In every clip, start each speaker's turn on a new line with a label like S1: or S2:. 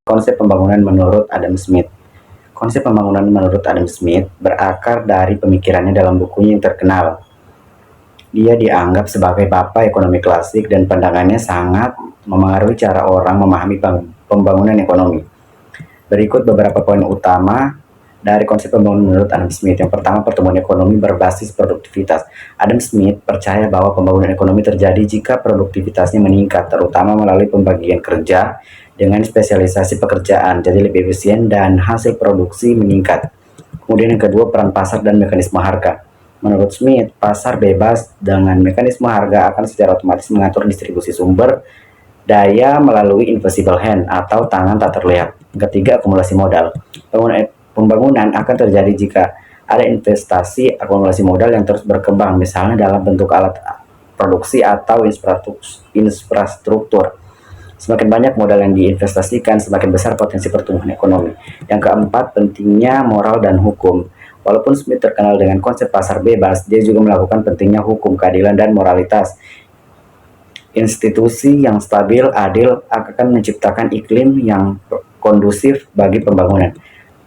S1: Konsep pembangunan menurut Adam Smith. Konsep pembangunan menurut Adam Smith berakar dari pemikirannya dalam bukunya yang terkenal. Dia dianggap sebagai bapak ekonomi klasik dan pandangannya sangat memengaruhi cara orang memahami pembangunan ekonomi. Berikut beberapa poin utama dari konsep pembangunan menurut Adam Smith. Yang pertama, pertumbuhan ekonomi berbasis produktivitas. Adam Smith percaya bahwa pembangunan ekonomi terjadi jika produktivitasnya meningkat, terutama melalui pembagian kerja dengan spesialisasi pekerjaan, jadi lebih efisien dan hasil produksi meningkat. Kemudian yang kedua, peran pasar dan mekanisme harga. Menurut Smith, pasar bebas dengan mekanisme harga akan secara otomatis mengatur distribusi sumber daya melalui invisible hand atau tangan tak terlihat. Ketiga, akumulasi modal. Pembangunan akan terjadi jika ada investasi akumulasi modal yang terus berkembang, misalnya dalam bentuk alat produksi atau infrastruktur. Semakin banyak modal yang diinvestasikan, semakin besar potensi pertumbuhan ekonomi. Yang keempat, pentingnya moral dan hukum. Walaupun Smith terkenal dengan konsep pasar bebas, dia juga melakukan pentingnya hukum, keadilan, dan moralitas. Institusi yang stabil, adil akan menciptakan iklim yang kondusif bagi pembangunan.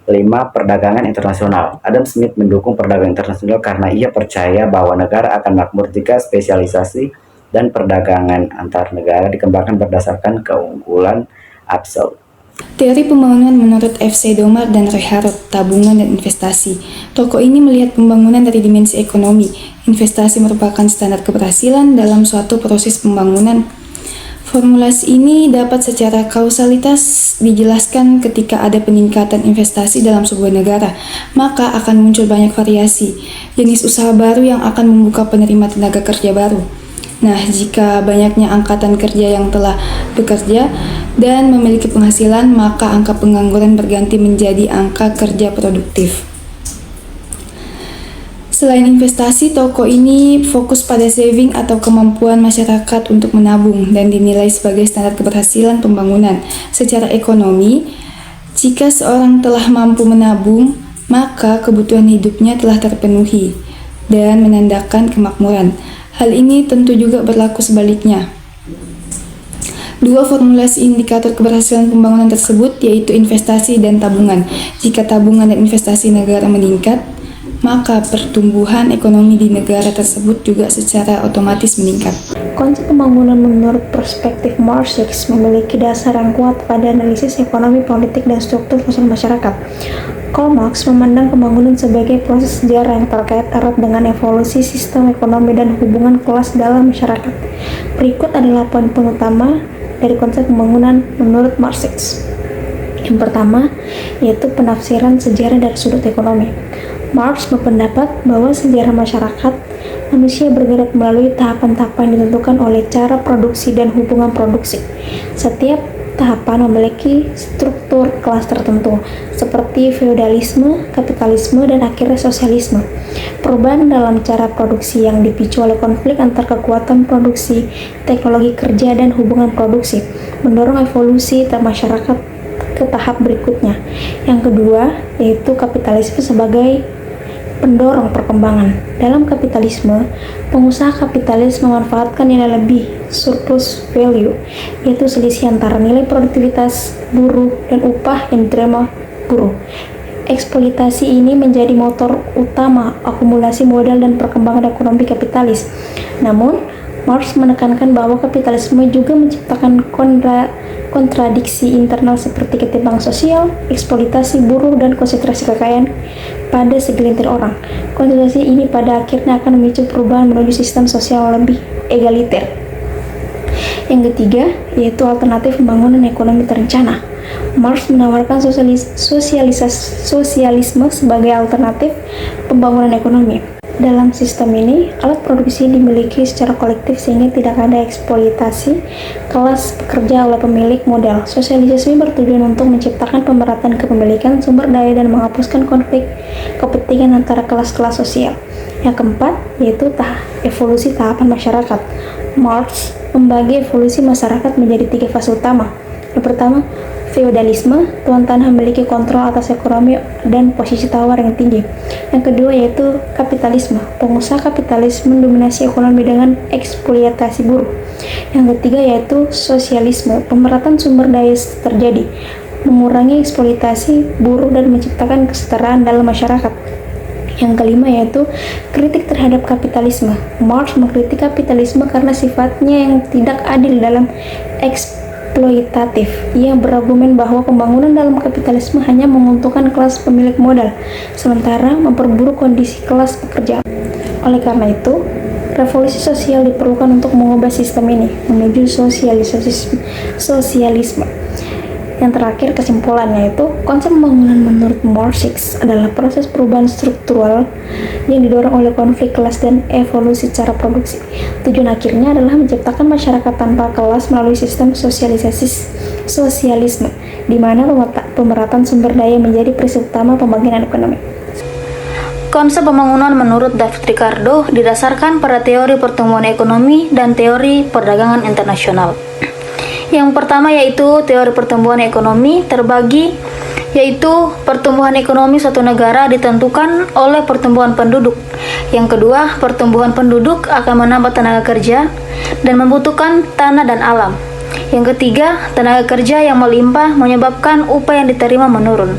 S1: 5. Perdagangan internasional. Adam Smith mendukung perdagangan internasional karena ia percaya bahwa negara akan makmur jika spesialisasi dan perdagangan antar negara dikembangkan berdasarkan keunggulan absolut.
S2: Teori pembangunan menurut F.C. Domar dan Ray Harrod, tabungan dan investasi. Tokoh ini melihat pembangunan dari dimensi ekonomi. Investasi merupakan standar keberhasilan dalam suatu proses pembangunan. Formulasi ini dapat secara kausalitas dijelaskan ketika ada peningkatan investasi dalam sebuah negara, maka akan muncul banyak variasi, jenis usaha baru yang akan membuka penerima tenaga kerja baru. Nah, jika banyaknya angkatan kerja yang telah bekerja dan memiliki penghasilan, maka angka pengangguran berganti menjadi angka kerja produktif. Selain investasi, tokoh ini fokus pada saving atau kemampuan masyarakat untuk menabung dan dinilai sebagai standar keberhasilan pembangunan. Secara ekonomi, jika seorang telah mampu menabung, maka kebutuhan hidupnya telah terpenuhi dan menandakan kemakmuran. Hal ini tentu juga berlaku sebaliknya. Dua formulasi indikator keberhasilan pembangunan tersebut yaitu investasi dan tabungan. Jika tabungan dan investasi negara meningkat, maka pertumbuhan ekonomi di negara tersebut juga secara otomatis meningkat.
S3: Konsep pembangunan menurut perspektif Marx memiliki dasar yang kuat pada analisis ekonomi, politik, dan struktur sosial masyarakat. Karl Marx memandang pembangunan sebagai proses sejarah yang terkait erat dengan evolusi sistem ekonomi dan hubungan kelas dalam masyarakat. Berikut adalah poin-poin utama dari konsep pembangunan menurut Marx. Yang pertama, yaitu penafsiran sejarah dari sudut ekonomi. Marx berpendapat bahwa sejarah masyarakat manusia bergerak melalui tahapan-tahapan yang ditentukan oleh cara produksi dan hubungan produksi. Setiap tahapan memiliki struktur kelas tertentu, seperti feodalisme, kapitalisme, dan akhirnya sosialisme. Perubahan dalam cara produksi yang dipicu oleh konflik antar kekuatan produksi, teknologi kerja, dan hubungan produksi mendorong evolusi masyarakat ke tahap berikutnya. Yang kedua, yaitu kapitalisme sebagai pendorong perkembangan. Dalam kapitalisme, pengusaha kapitalis memanfaatkan nilai lebih surplus value, yaitu selisih antara nilai produktivitas buruh dan upah yang diterima buruh. Eksploitasi ini menjadi motor utama akumulasi modal dan perkembangan ekonomi kapitalis. Namun, Marx menekankan bahwa kapitalisme juga menciptakan kontradiksi internal seperti ketimpangan sosial, eksploitasi buruh, dan konsentrasi kekayaan pada segelintir orang. Konsentrasi ini pada akhirnya akan memicu perubahan menuju sistem sosial lebih egaliter. Yang ketiga, yaitu alternatif pembangunan ekonomi terencana. Marx menawarkan sosialisme sebagai alternatif pembangunan ekonomi. Dalam sistem ini, alat produksi dimiliki secara kolektif sehingga tidak ada eksploitasi kelas pekerja oleh pemilik modal. Sosialisme bertujuan untuk menciptakan pemerataan kepemilikan sumber daya dan menghapuskan konflik kepentingan antara kelas-kelas sosial. Yang keempat, yaitu evolusi tahapan masyarakat. Marx membagi evolusi masyarakat menjadi 3 fase utama. Yang pertama, feodalisme, tuan tanah memiliki kontrol atas ekonomi dan posisi tawar yang tinggi. Yang kedua yaitu kapitalisme, pengusaha kapitalis mendominasi ekonomi dengan eksploitasi buruh. Yang ketiga yaitu sosialisme, pemerataan sumber daya terjadi. mengurangi eksploitasi buruh dan menciptakan kesetaraan dalam masyarakat. Yang kelima yaitu kritik terhadap kapitalisme. Marx mengkritik kapitalisme karena sifatnya yang tidak adil dalam eksploitatif. Ia berargumen bahwa pembangunan dalam kapitalisme hanya menguntungkan kelas pemilik modal, sementara memperburuk kondisi kelas pekerja. Oleh karena itu, revolusi sosial diperlukan untuk mengubah sistem ini menuju sosialisme. Yang terakhir, kesimpulannya yaitu konsep pembangunan menurut Marx adalah proses perubahan struktural yang didorong oleh konflik kelas dan evolusi cara produksi. Tujuan akhirnya adalah menciptakan masyarakat tanpa kelas melalui sistem sosialisme, di mana pemerataan sumber daya menjadi prinsip utama pembangunan ekonomi.
S4: Konsep pembangunan menurut David Ricardo didasarkan pada teori pertumbuhan ekonomi dan teori perdagangan internasional. Yang pertama yaitu teori pertumbuhan ekonomi terbagi, yaitu pertumbuhan ekonomi suatu negara ditentukan oleh pertumbuhan penduduk. Yang kedua, pertumbuhan penduduk akan menambah tenaga kerja dan membutuhkan tanah dan alam. Yang ketiga, tenaga kerja yang melimpah menyebabkan upah yang diterima menurun.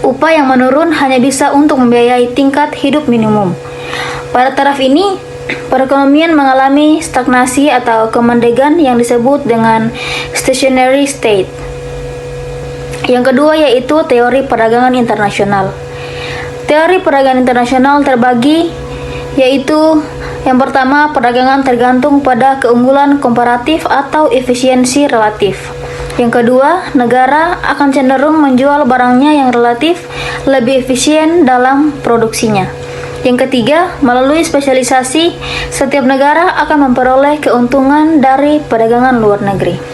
S4: Upah yang menurun hanya bisa untuk membiayai tingkat hidup minimum. Pada taraf ini, perekonomian mengalami stagnasi atau kemandegan yang disebut dengan stationary state. Yang kedua yaitu teori perdagangan internasional. Teori perdagangan internasional terbagi, yaitu yang pertama, perdagangan tergantung pada keunggulan komparatif atau efisiensi relatif. Yang kedua, negara akan cenderung menjual barangnya yang relatif lebih efisien dalam produksinya. Yang ketiga, melalui spesialisasi, setiap negara akan memperoleh keuntungan dari perdagangan luar negeri.